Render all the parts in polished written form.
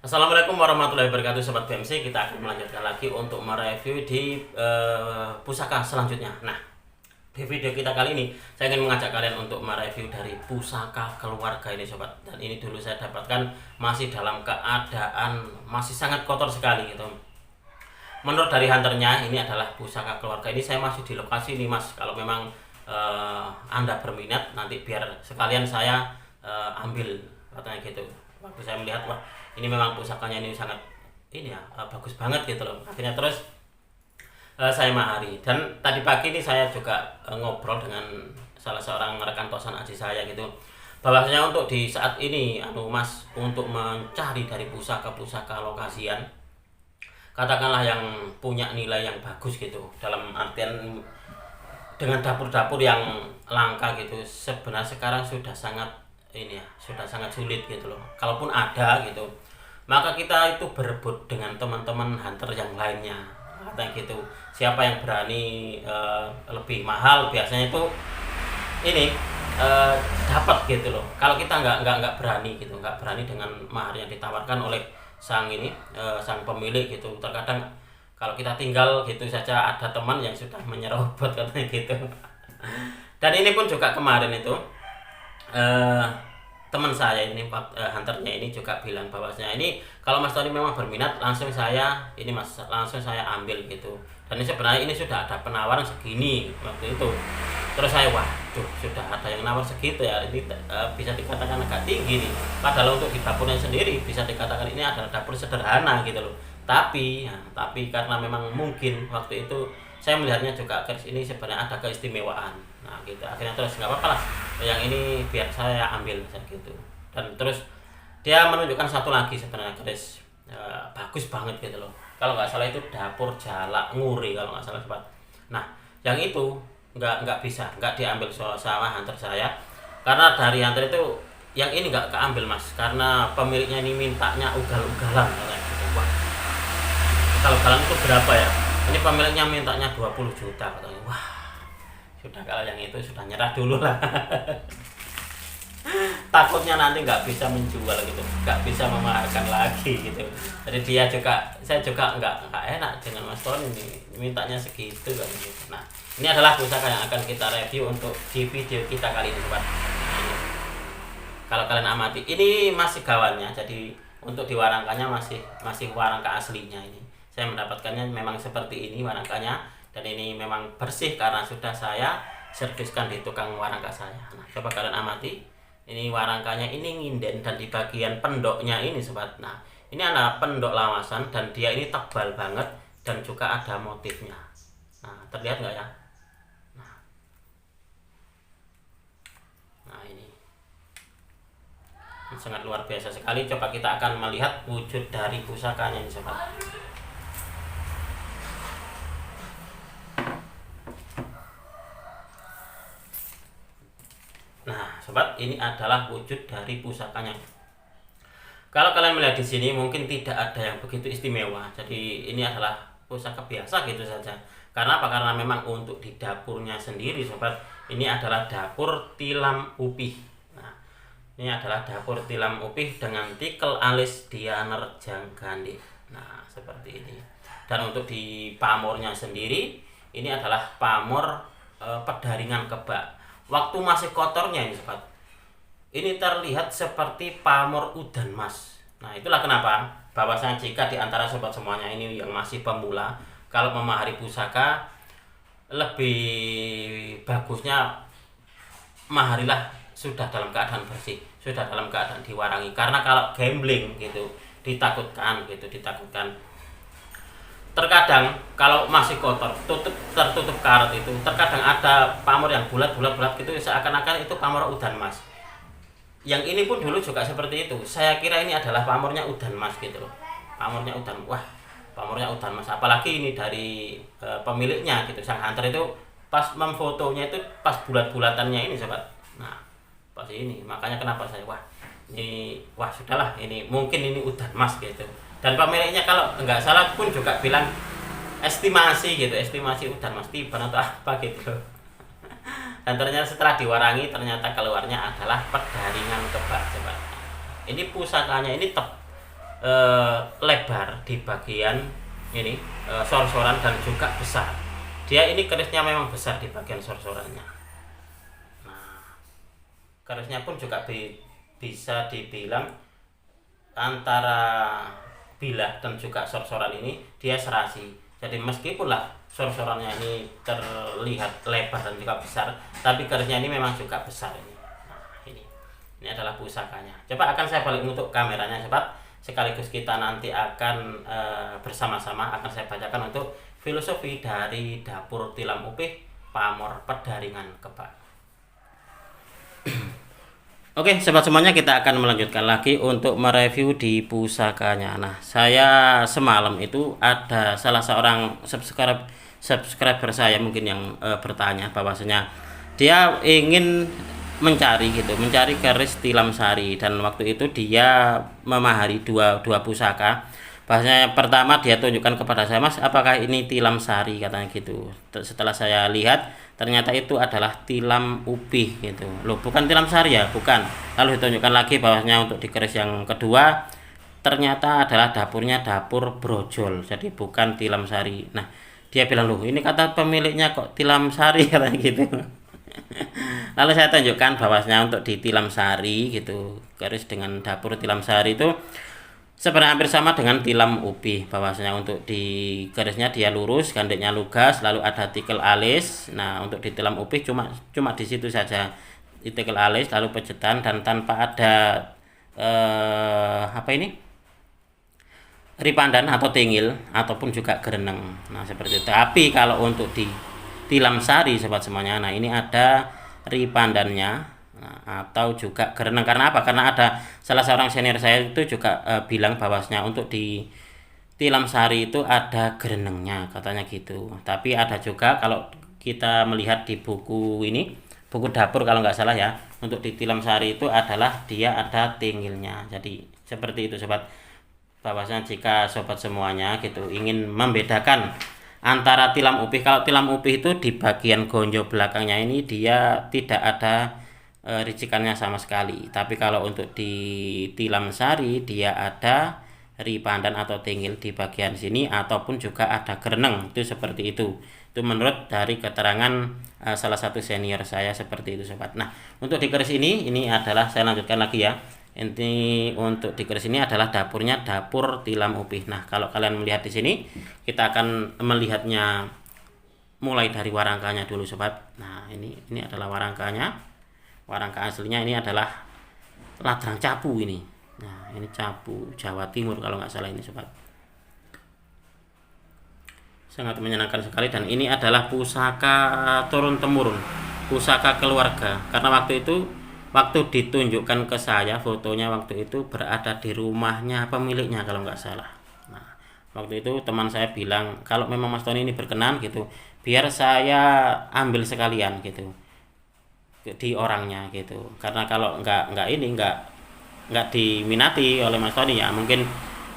Assalamualaikum warahmatullahi wabarakatuh Sobat BMC. Kita akan melanjutkan lagi untuk mereview di pusaka selanjutnya. Nah, di video kita kali ini saya ingin mengajak kalian untuk mereview dari pusaka keluarga ini Sobat. Dan ini dulu saya dapatkan masih dalam keadaan masih sangat kotor sekali gitu. Menurut dari hunternya ini adalah pusaka keluarga. Ini saya masih di lokasi nih Mas. Kalau memang Anda berminat nanti biar sekalian saya ambil katanya gitu. Waktu saya melihat, wah ini memang pusakanya ini sangat ini ya, bagus banget gitu loh. Akhirnya terus saya mahari. Dan tadi pagi ini saya juga ngobrol dengan salah seorang rekan kosan aji saya gitu, bahwasanya untuk di saat ini Mas, untuk mencari dari pusaka-pusaka lokasian katakanlah yang punya nilai yang bagus gitu, dalam artian dengan dapur-dapur yang langka gitu, sebenarnya sekarang sudah sangat ini ya, sudah sangat sulit gitu loh. Kalaupun ada gitu, maka kita itu berebut dengan teman-teman hunter yang lainnya katanya gitu. Siapa yang berani lebih mahal biasanya itu ini dapat gitu loh. Kalau kita nggak berani gitu, nggak berani dengan mahar yang ditawarkan oleh sang ini sang pemilik gitu. Terkadang kalau kita tinggal gitu saja ada teman yang sudah menyerobot katanya gitu. Dan ini pun juga kemarin itu teman saya ini hunternya ini juga bilang bahwasanya ini kalau Mas Tony memang berminat langsung saya ini Mas, langsung saya ambil gitu. Dan ini sebenarnya ini sudah ada penawaran segini waktu itu. Terus saya waduh, sudah ada yang nawar segitu ya, ini bisa dikatakan agak tinggi nih. Padahal untuk di dapurnya sendiri bisa dikatakan ini adalah dapur sederhana gitu loh. Tapi karena memang mungkin waktu itu saya melihatnya juga ini sebenarnya ada keistimewaan. Nah gitu, akhirnya terus nggak apa-apa lah, yang ini biar saya ambil gitu. Dan terus dia menunjukkan satu lagi sebenarnya keris bagus banget gitu loh. Kalau nggak salah itu dapur Jalak Nguri kalau nggak salah Sobat. Nah yang itu nggak bisa, nggak diambil sama hunter saya, karena dari hunter itu yang ini nggak keambil Mas, karena pemiliknya ini mintanya ugal-ugalan katanya gitu. Wah, ugal-ugalan itu berapa ya? Ini pemiliknya mintanya 20 juta katanya. Wah, sudah, kalau yang itu sudah nyerah dulu lah. Takutnya nanti nggak bisa menjual gitu, nggak bisa memaharkan lagi gitu. Jadi saya juga nggak enak dengan Mas Tony ini, mintanya segitu kan gitu. Nah ini adalah pusaka yang akan kita review untuk di video kita kali ini Sobat. Nah, ini. Kalau kalian amati ini masih gawannya, jadi untuk diwarangkannya masih warangka aslinya. Ini saya mendapatkannya memang seperti ini warangkanya, dan ini memang bersih karena sudah saya serviskan di tukang warangka saya. Nah coba kalian amati, ini warangkanya ini nginden, dan di bagian pendoknya ini Sobat. Nah ini ada pendok lawasan dan dia ini tebal banget dan juga ada motifnya. Nah terlihat nggak ya? Nah ini sangat luar biasa sekali. Coba kita akan melihat wujud dari pusakanya ini Sobat. Nah, Sobat, ini adalah wujud dari pusakanya. Kalau kalian melihat di sini mungkin tidak ada yang begitu istimewa. Jadi ini adalah pusaka biasa gitu saja. Karena apa? Karena memang untuk di dapurnya sendiri Sobat, ini adalah dapur tilam upih. Nah, ini adalah dapur tilam upih dengan tikel alis dianer janggandi. Nah, seperti ini. Dan untuk di pamornya sendiri, ini adalah pamor pedaringan kebak. Waktu masih kotornya ini Sobat, ini terlihat seperti pamor udan Mas. Nah itulah kenapa bahwasanya jika di antara sobat semuanya ini yang masih pemula, kalau memahari pusaka lebih bagusnya maharilah sudah dalam keadaan bersih, sudah dalam keadaan diwarangi. Karena kalau gambling gitu ditakutkan. Terkadang kalau masih kotor, tertutup karet itu, terkadang ada pamor yang bulat gitu, seakan-akan itu pamor udan Mas. Yang ini pun dulu juga seperti itu. Saya kira ini adalah pamornya udan Mas gitu loh. Pamornya udan. Wah, pamornya udan Mas. Apalagi ini dari pemiliknya gitu, sang hunter itu pas memfotonya itu pas bulat-bulatannya ini Sobat. Nah, pas ini. Makanya kenapa saya wah sudahlah, ini mungkin ini udan Mas gitu. Dan pemiliknya kalau nggak salah pun juga bilang estimasi udan Mas tiban atau apa gitu. Dan ternyata setelah diwarangi ternyata keluarnya adalah pedaringan kebak Sobat. Ini pusakanya ini lebar di bagian ini sor-soran dan juga besar. Dia ini kerisnya memang besar di bagian sor-sorannya. Nah, kerisnya pun juga bisa dibilang antara bilah dan juga sor-soran ini dia serasi. Jadi meskipun lah sor-sorannya ini terlihat lebar dan juga besar, tapi kerisnya ini memang juga besar ini. Nah, ini adalah pusakanya. Coba akan saya balik untuk kameranya sobat. Sekaligus kita nanti akan bersama-sama akan saya bacakan untuk filosofi dari dapur tilam upih pamor Pedaringan Kebak. Oke, sobat semuanya, kita akan melanjutkan lagi untuk mereview di pusakanya. Nah, saya semalam itu ada salah seorang subscriber saya mungkin yang bertanya bahwasanya dia ingin mencari keris tilam sari, dan waktu itu dia memahari dua pusaka. Bahasanya pertama dia tunjukkan kepada saya, "Mas, apakah ini tilam sari?" katanya gitu. Setelah saya lihat ternyata itu adalah tilam upih gitu. Loh, bukan tilam sari ya? Bukan. Lalu ditunjukkan lagi bahwasanya untuk di keris yang kedua ternyata adalah dapurnya dapur brojol. Jadi bukan tilam sari. Nah, dia bilang, "Loh, ini kata pemiliknya kok tilam sari?" katanya gitu. Lalu saya tunjukkan bahwasanya untuk di tilam sari gitu, keris dengan dapur tilam sari itu sebenarnya hampir sama dengan tilam upih. Bahwasanya untuk di kerisnya dia lurus, gandeknya lugas, lalu ada tikel alis. Nah, untuk di tilam upih cuma di situ saja di tikel alis, lalu pejetan dan tanpa ada ripandan atau tingil ataupun juga gereneng. Nah, seperti itu. Tapi kalau untuk di tilam sari sobat semuanya, nah ini ada ripandannya, nah, atau juga gereneng. Karena apa? Karena ada salah seorang senior saya itu juga bilang bahwasanya untuk di tilam sari itu ada gerenengnya katanya gitu. Tapi ada juga kalau kita melihat di buku ini, buku dapur kalau nggak salah ya, untuk di tilam sari itu adalah dia ada tingilnya. Jadi seperti itu sobat, bahwasanya jika sobat semuanya gitu ingin membedakan antara tilam upih, kalau tilam upih itu di bagian gonjo belakangnya ini dia tidak ada ricikannya sama sekali. Tapi kalau untuk di tilam sari dia ada ripandan atau tingil di bagian sini ataupun juga ada gereneng. Itu seperti itu. Itu menurut dari keterangan salah satu senior saya seperti itu sobat. Nah, untuk di keris ini adalah saya lanjutkan lagi ya. Ini untuk di keris ini adalah dapurnya dapur tilam upih. Nah, kalau kalian melihat di sini, kita akan melihatnya mulai dari warangkanya dulu sobat. Nah, ini adalah warangkanya. Warangka aslinya ini adalah ladrang capu ini. Nah, ini capu Jawa Timur kalau nggak salah ini sobat. Sangat menyenangkan sekali, dan ini adalah pusaka turun temurun, pusaka keluarga. Karena waktu ditunjukkan ke saya fotonya waktu itu berada di rumahnya pemiliknya kalau nggak salah. Nah, waktu itu teman saya bilang kalau memang Mas Tony ini berkenan gitu, biar saya ambil sekalian gitu di orangnya gitu. Karena kalau nggak diminati oleh Mas Tony ya mungkin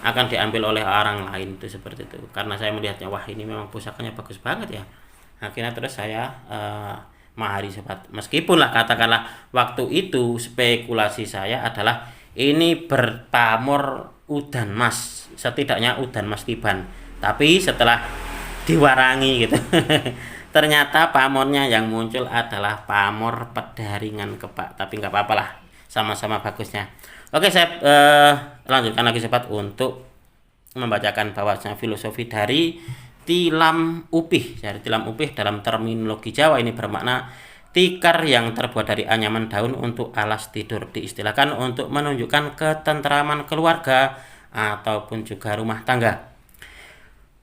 akan diambil oleh orang lain, itu seperti itu. Karena saya melihatnya, wah ini memang pusakanya bagus banget ya. Akhirnya terus saya mahari sobat. Meskipun lah katakanlah waktu itu spekulasi saya adalah ini berpamor udan mas, setidaknya udan mas tiban. Tapi setelah diwarangi gitu ternyata pamornya yang muncul adalah pamor Pedaringan Kebak. Tapi nggak apa-apa lah, sama-sama bagusnya. Oke, saya lanjutkan lagi sobat untuk membacakan bahwasanya filosofi dari tilam upih. Jadi tilam upih dalam terminologi Jawa ini bermakna tikar yang terbuat dari anyaman daun untuk alas tidur. Diistilahkan untuk menunjukkan ketentraman keluarga ataupun juga rumah tangga.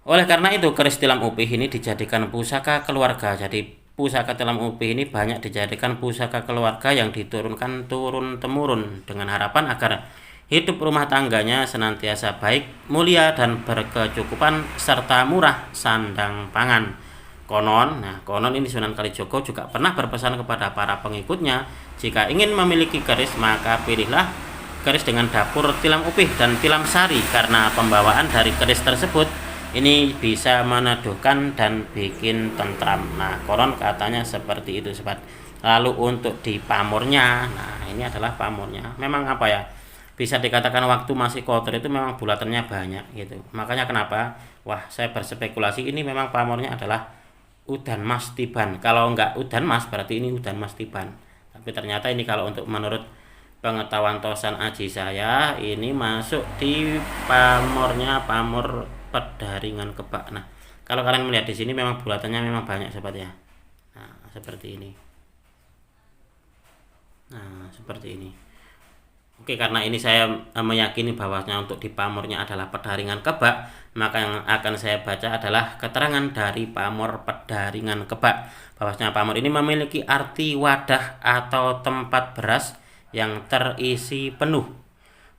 Oleh karena itu keris tilam upih ini dijadikan pusaka keluarga. Jadi pusaka tilam upih ini banyak dijadikan pusaka keluarga yang diturunkan turun temurun dengan harapan agar hidup rumah tangganya senantiasa baik, mulia, dan berkecukupan serta murah sandang pangan. Konon ini Sunan Kalijogo juga pernah berpesan kepada para pengikutnya, jika ingin memiliki keris maka pilihlah keris dengan dapur tilam upih dan tilam sari, karena pembawaan dari keris tersebut ini bisa meneduhkan dan bikin tentram. Nah, konon katanya seperti itu sobat. Lalu untuk di pamornya, nah ini adalah pamornya. Memang apa ya? bisa dikatakan waktu masih kotor itu memang bulatannya banyak gitu. Makanya kenapa saya berspekulasi ini memang pamornya adalah udan mas tiban. Kalau enggak udan mas berarti ini udan mas tiban. Tapi ternyata ini kalau untuk menurut pengetahuan tosan aji saya ini masuk di pamor pedaringan kebak. Nah, kalau kalian melihat di sini memang bulatannya memang banyak sobat ya. Nah, seperti ini. Nah, seperti ini. Oke, karena ini saya meyakini bahwasanya untuk di pamornya adalah pedaringan kebak, maka yang akan saya baca adalah keterangan dari pamor pedaringan kebak. Bahwasanya pamor ini memiliki arti wadah atau tempat beras yang terisi penuh,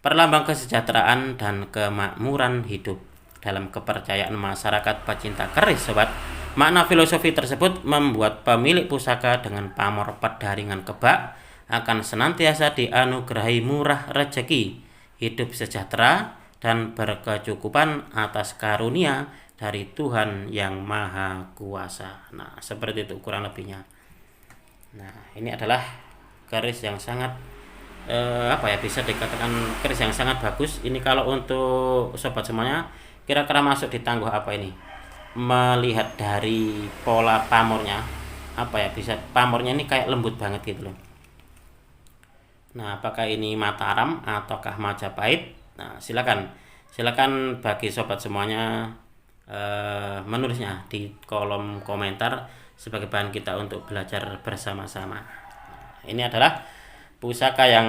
perlambang kesejahteraan dan kemakmuran hidup. Dalam kepercayaan masyarakat pecinta keris sobat, makna filosofi tersebut membuat pemilik pusaka dengan pamor pedaringan kebak akan senantiasa dianugerahi murah rezeki, hidup sejahtera, dan berkecukupan atas karunia dari Tuhan yang Maha Kuasa. Nah, seperti itu kurang lebihnya. Nah, ini adalah keris yang sangat bisa dikatakan keris yang sangat bagus. Ini kalau untuk sobat semuanya, kira-kira masuk di tangguh apa ini? Melihat dari pola pamornya, bisa pamornya ini kayak lembut banget gitu loh. Nah, apakah ini Mataram ataukah Majapahit? Nah, silakan bagi sobat semuanya menulisnya di kolom komentar sebagai bahan kita untuk belajar bersama-sama. Nah, ini adalah pusaka yang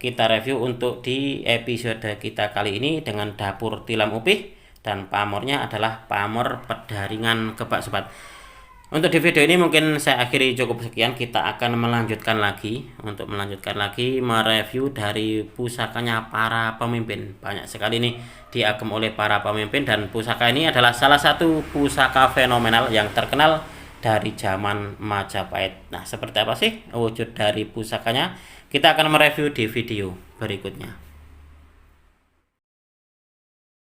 kita review untuk di episode kita kali ini dengan dapur tilam upih, dan pamornya adalah pamor pedaringan kebak sobat. Untuk di video ini mungkin saya akhiri cukup sekian. Kita akan melanjutkan lagi mereview dari pusakanya para pemimpin. Banyak sekali nih diagem oleh para pemimpin, dan pusaka ini adalah salah satu pusaka fenomenal yang terkenal dari zaman Majapahit. Nah, seperti apa sih wujud dari pusakanya? Kita akan mereview di video berikutnya.